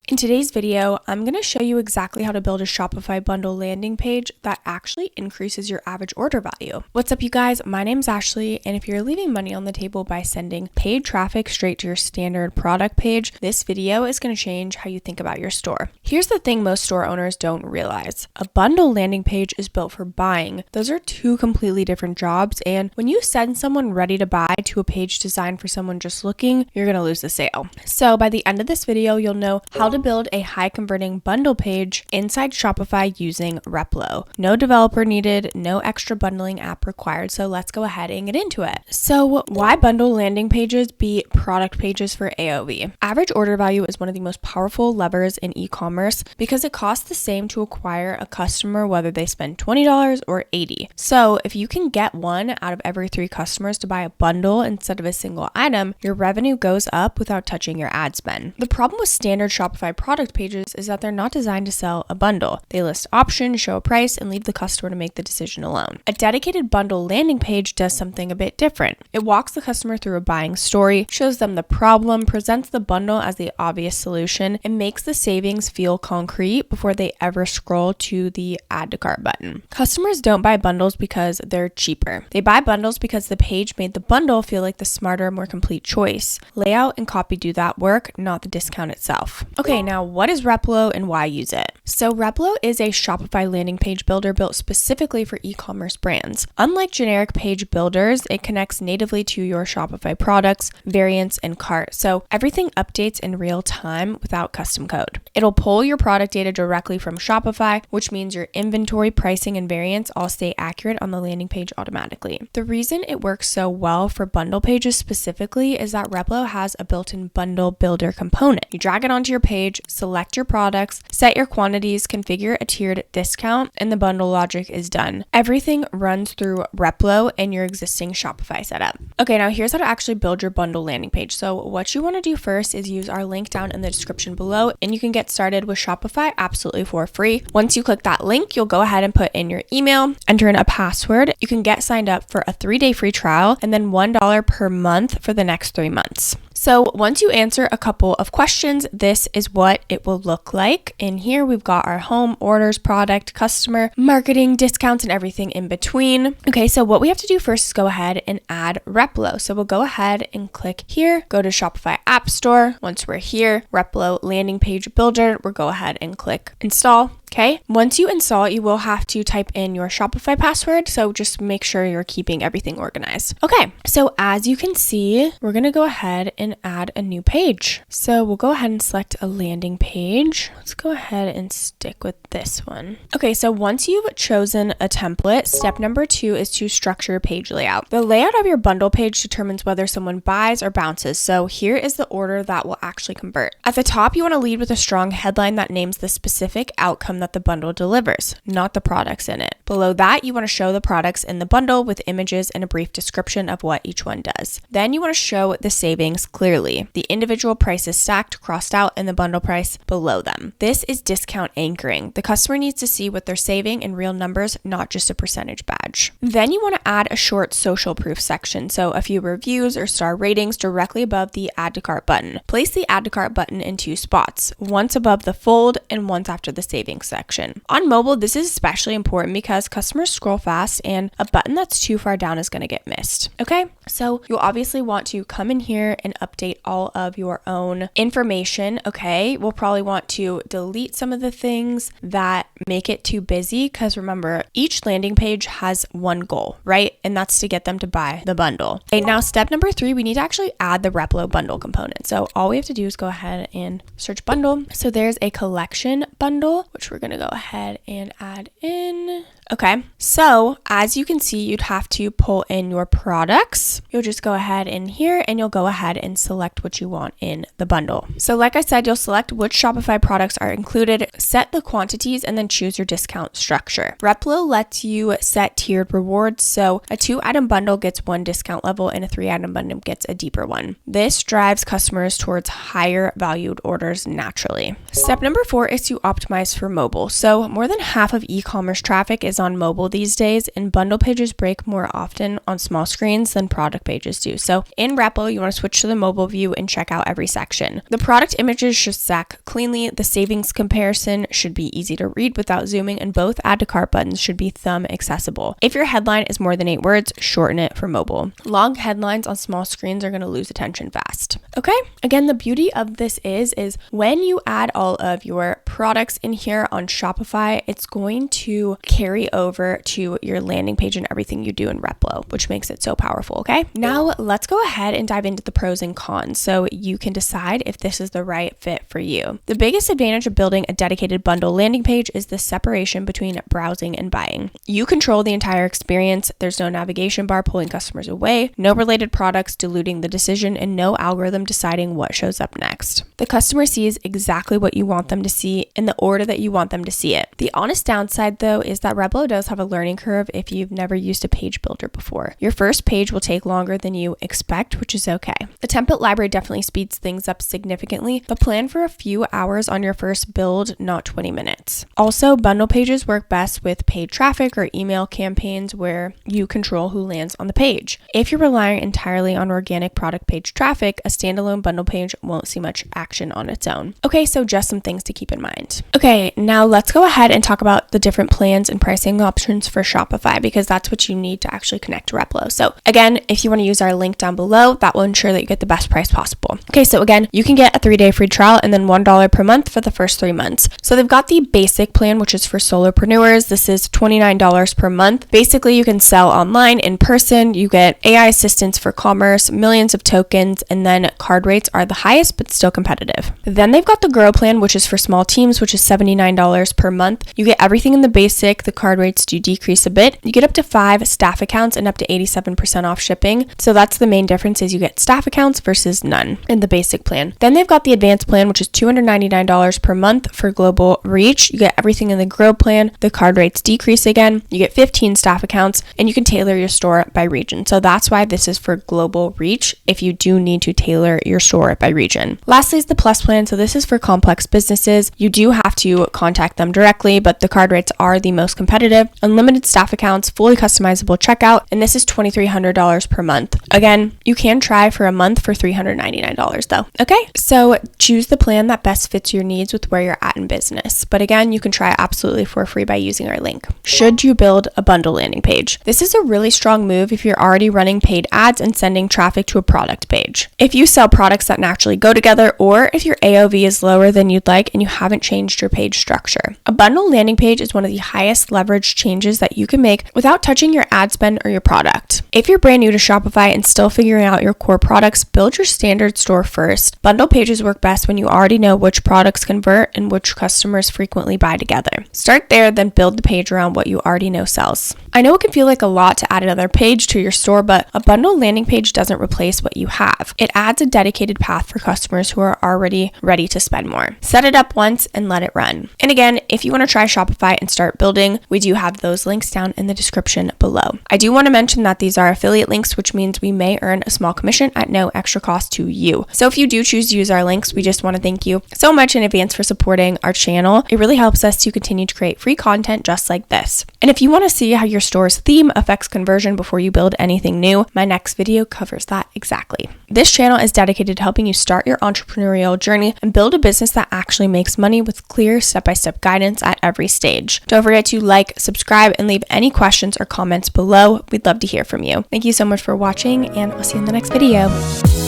In today's video, I'm going to show you exactly how to build a Shopify bundle landing page that actually increases your average order value. What's up, you guys? My name's Ashley, and if you're leaving money on the table by sending paid traffic straight to your standard product page, this video is going to change how you think about your store. Here's the thing most store owners don't realize. A bundle landing page is built for buying. Those are two completely different jobs, and when you send someone ready to buy to a page designed for someone just looking, you're going to lose the sale. So by the end of this video, you'll know how to build a high converting bundle page inside Shopify using Replo. No developer needed, no extra bundling app required. So let's go ahead and get into it. So why bundle landing pages beat product pages for AOV? Average order value is one of the most powerful levers in e-commerce because it costs the same to acquire a customer whether they spend $20 or $80. So if you can get one out of every 3 customers to buy a bundle instead of a single item, your revenue goes up without touching your ad spend. The problem with standard Shopify product pages is that they're not designed to sell a bundle. They list options, show a price, and leave the customer to make the decision alone. A dedicated bundle landing page does something a bit different. It walks the customer through a buying story, shows them the problem, presents the bundle as the obvious solution, and makes the savings feel concrete before they ever scroll to the add to cart button. Customers don't buy bundles because they're cheaper. They buy bundles because the page made the bundle feel like the smarter, more complete choice. Layout and copy do that work, not the discount itself. Okay, now what is Replo and why use it? So Replo is a Shopify landing page builder built specifically for e-commerce brands. Unlike generic page builders, it connects natively to your Shopify products, variants, and cart. So everything updates in real time without custom code. It'll pull your product data directly from Shopify, which means your inventory, pricing, and variants all stay accurate on the landing page automatically. The reason it works so well for bundle pages specifically is that Replo has a built-in bundle builder component. You drag it onto your page, select your products, set your quantities, configure a tiered discount, and the bundle logic is done. Everything runs through Replo in your existing Shopify setup. Okay, now here's how to actually build your bundle landing page. So what you want to do first is use our link down in the description below, and you can get started with Shopify absolutely for free. Once you click that link, you'll go ahead and put in your email, enter in a password. You can get signed up for a 3-day free trial and then $1 per month for the next 3 months. So once you answer a couple of questions, this is what it will look like. In here, we've got our home, orders, product, customer, marketing, discounts, and everything in between. Okay, so what we have to do first is go ahead and add Replo. So we'll go ahead and click here, go to Shopify App Store. Once we're here, Replo landing page builder, we'll go ahead and click install. Okay, once you install it, you will have to type in your Shopify password, so just make sure you're keeping everything organized. Okay, so as you can see, we're gonna go ahead and add a new page. So we'll go ahead and select a landing page. Let's go ahead and stick with this one. Okay, so once you've chosen a template, step number 2 is to structure page layout. The layout of your bundle page determines whether someone buys or bounces, so here is the order that will actually convert. At the top, you wanna lead with a strong headline that names the specific outcome that the bundle delivers, not the products in it. Below that, you want to show the products in the bundle with images and a brief description of what each one does. Then you want to show the savings clearly. The individual prices stacked, crossed out, and the bundle price below them. This is discount anchoring. The customer needs to see what they're saving in real numbers, not just a percentage badge. Then you want to add a short social proof section, so a few reviews or star ratings directly above the add to cart button. Place the add to cart button in 2 spots, once above the fold and once after the savings section. On mobile, this is especially important because customers scroll fast and a button that's too far down is going to get missed. Okay, so you'll obviously want to come in here and update all of your own information. Okay, we'll probably want to delete some of the things that make it too busy because remember, each landing page has one goal, right? And that's to get them to buy the bundle. Okay, now step number 3, we need to actually add the Replo bundle component. So all we have to do is go ahead and search bundle. So there's a collection bundle, which we're going to go ahead and add in. Okay, so as you can see, you'd have to pull in your products. You'll just go ahead in here and you'll go ahead and select what you want in the bundle. So like I said, you'll select which Shopify products are included, set the quantities, and then choose your discount structure. Replo lets you set tiered rewards. So a 2-item bundle gets 1 discount level and a 3-item bundle gets a deeper one. This drives customers towards higher valued orders naturally. Step number 4 is to optimize for mobile. So more than half of e-commerce traffic is is on mobile these days, and bundle pages break more often on small screens than product pages do. So in Replo, you want to switch to the mobile view and check out every section. The product images should stack cleanly, the savings comparison should be easy to read without zooming, and both add to cart buttons should be thumb accessible. If your headline is more than 8 words, shorten it for mobile. Long headlines on small screens are going to lose attention fast. Okay, again, the beauty of this is when you add all of your products in here on Shopify, it's going to carry over to your landing page and everything you do in Replo, which makes it so powerful. Okay, now let's go ahead and dive into the pros and cons so you can decide if this is the right fit for you. The biggest advantage of building a dedicated bundle landing page is the separation between browsing and buying. You control the entire experience. There's no navigation bar pulling customers away, no related products diluting the decision, and no algorithm deciding what shows up next. The customer sees exactly what you want them to see in the order that you want them to see it. The honest downside, though, is that Replo does have a learning curve if you've never used a page builder before. Your first page will take longer than you expect, which is okay. The template library definitely speeds things up significantly, but plan for a few hours on your first build, not 20 minutes. Also, bundle pages work best with paid traffic or email campaigns where you control who lands on the page. If you're relying entirely on organic product page traffic, a standalone bundle page won't see much action on its own. Okay, so just some things to keep in mind. Okay, now let's go ahead and talk about the different plans and pricing options for Shopify, because that's what you need to actually connect to Replo. So again, if you want to use our link down below, that will ensure that you get the best price possible. Okay, so again, you can get a 3-day free trial and then $1 per month for the first 3 months. So they've got the basic plan, which is for solopreneurs. This is $29 per month. Basically, you can sell online, in person, you get AI assistance for commerce, millions of tokens, and then card rates are the highest, but still competitive. Then they've got the Grow plan, which is for small teams, which is $79 per month. You get everything in the basic. The card rates do decrease a bit. You get up to 5 staff accounts and up to 87% off shipping. So that's the main difference, is you get staff accounts versus none in the basic plan. Then they've got the advanced plan, which is $299 per month for global reach. You get everything in the Grow plan. The card rates decrease again. You get 15 staff accounts, and you can tailor your store by region. So that's why this is for global reach, if you do need to tailor your store by region. Lastly is the Plus plan. So this is for complex businesses. You do have to contact them directly, but the card rates are the most competitive. Unlimited staff accounts, fully customizable checkout, and this is $2,300 per month. Again, you can try for a month for $399 though. Okay, so choose the plan that best fits your needs with where you're at in business. But again, you can try absolutely for free by using our link. Should you build a bundle landing page? This is a really strong move if you're already running paid ads and sending traffic to a product page. If you sell products that naturally go together, or if your AOV is lower than you'd like and you haven't changed your page structure. A bundle landing page is one of the highest leverage changes that you can make without touching your ad spend or your product. If you're brand new to Shopify and still figuring out your core products, build your standard store first. Bundle pages work best when you already know which products convert and which customers frequently buy together. Start there, then build the page around what you already know sells. I know it can feel like a lot to add another page to your store, but a bundle landing page doesn't replace what you have. It adds a dedicated path for customers who are already ready to spend more. Set it up once and let it run. And again, if you want to try Shopify and start building, we do have those links down in the description below. I do want to mention that these are affiliate links, which means we may earn a small commission at no extra cost to you. So if you do choose to use our links, we just want to thank you so much in advance for supporting our channel. It really helps us to continue to create free content just like this. And if you want to see how your store's theme affects conversion before you build anything new, my next video covers that exactly. This channel is dedicated to helping you start your entrepreneurial journey and build a business that actually makes money with clear step-by-step guidance at every stage. Don't forget to like, subscribe, and leave any questions or comments below. We'd love to hear from you. Thank you so much for watching, and I'll see you in the next video.